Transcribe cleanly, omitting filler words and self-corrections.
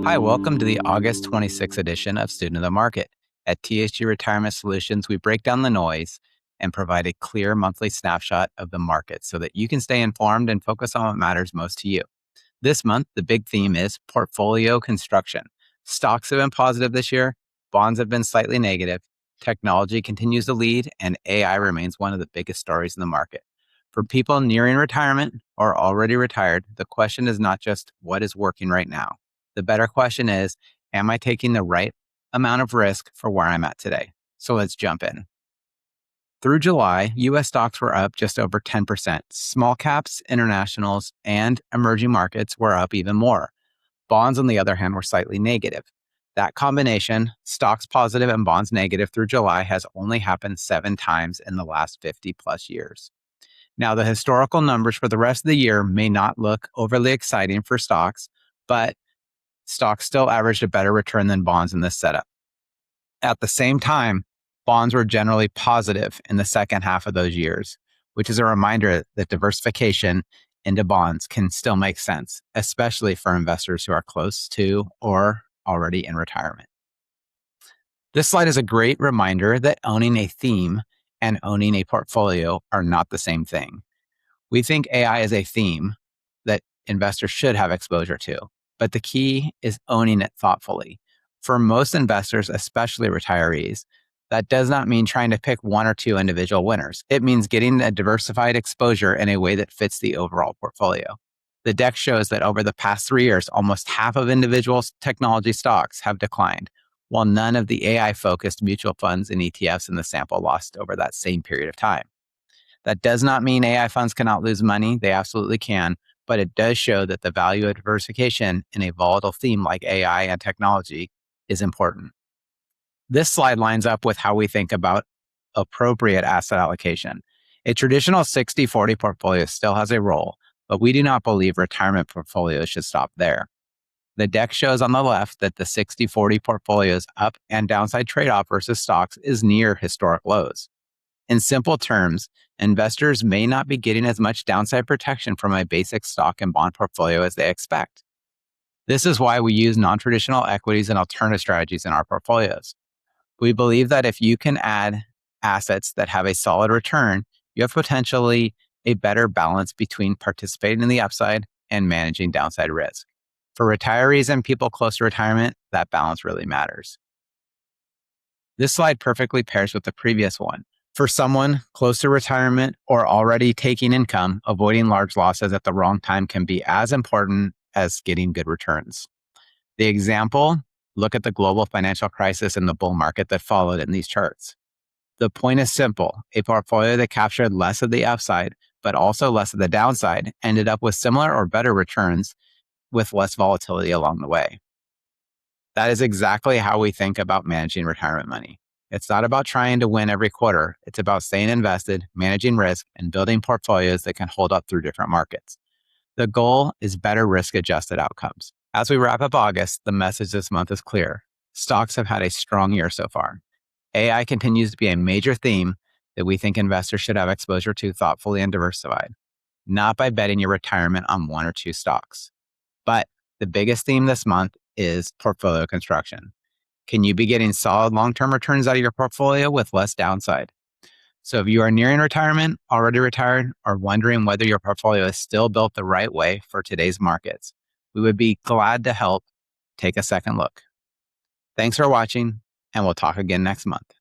Hi, welcome to the August 26th edition of Student of the Market. At THG Retirement Solutions, we break down the noise and provide a clear monthly snapshot of the market so that you can stay informed and focus on what matters most to you. This month, the big theme is portfolio construction. Stocks have been positive this year, bonds have been slightly negative, technology continues to lead, and AI remains one of the biggest stories in the market. For people nearing retirement or already retired, the question is not just what is working right now. The better question is, am I taking the right amount of risk for where I'm at today? So let's jump in. Through July, US stocks were up just over 10%. Small caps, internationals, and emerging markets were up even more. Bonds, on the other hand, were slightly negative. That combination, stocks positive and bonds negative through July, has only happened 7 times in the last 50 plus years. Now, the historical numbers for the rest of the year may not look overly exciting for stocks, but stocks still averaged a better return than bonds in this setup. At the same time, bonds were generally positive in the second half of those years, which is a reminder that diversification into bonds can still make sense, especially for investors who are close to or already in retirement. This slide is a great reminder that owning a theme and owning a portfolio are not the same thing. We think AI is a theme that investors should have exposure to, but the key is owning it thoughtfully. For most investors, especially retirees, that does not mean trying to pick one or two individual winners. It means getting a diversified exposure in a way that fits the overall portfolio. The deck shows that over the past 3 years, almost half of individual technology stocks have declined, while none of the AI-focused mutual funds and ETFs in the sample lost over that same period of time. That does not mean AI funds cannot lose money. They absolutely can, but it does show that the value of diversification in a volatile theme like AI and technology is important. This slide lines up with how we think about appropriate asset allocation. A traditional 60-40 portfolio still has a role, but we do not believe retirement portfolios should stop there. The deck shows on the left that the 60-40 portfolio's up and downside trade-off versus stocks is near historic lows. In simple terms, investors may not be getting as much downside protection from a basic stock and bond portfolio as they expect. This is why we use non-traditional equities and alternative strategies in our portfolios. We believe that if you can add assets that have a solid return, you have potentially a better balance between participating in the upside and managing downside risk. For retirees and people close to retirement, that balance really matters. This slide perfectly pairs with the previous one. For someone close to retirement or already taking income, avoiding large losses at the wrong time can be as important as getting good returns. The example, look at the global financial crisis and the bull market that followed in these charts. The point is simple. A portfolio that captured less of the upside, but also less of the downside, ended up with similar or better returns with less volatility along the way. That is exactly how we think about managing retirement money. It's not about trying to win every quarter. It's about staying invested, managing risk, and building portfolios that can hold up through different markets. The goal is better risk-adjusted outcomes. As we wrap up August, the message this month is clear. Stocks have had a strong year so far. AI continues to be a major theme that we think investors should have exposure to thoughtfully and diversified, not by betting your retirement on one or two stocks. But the biggest theme this month is portfolio construction. Can you be getting solid long-term returns out of your portfolio with less downside? So if you are nearing retirement, already retired, or wondering whether your portfolio is still built the right way for today's markets, we would be glad to help take a second look. Thanks for watching, and we'll talk again next month.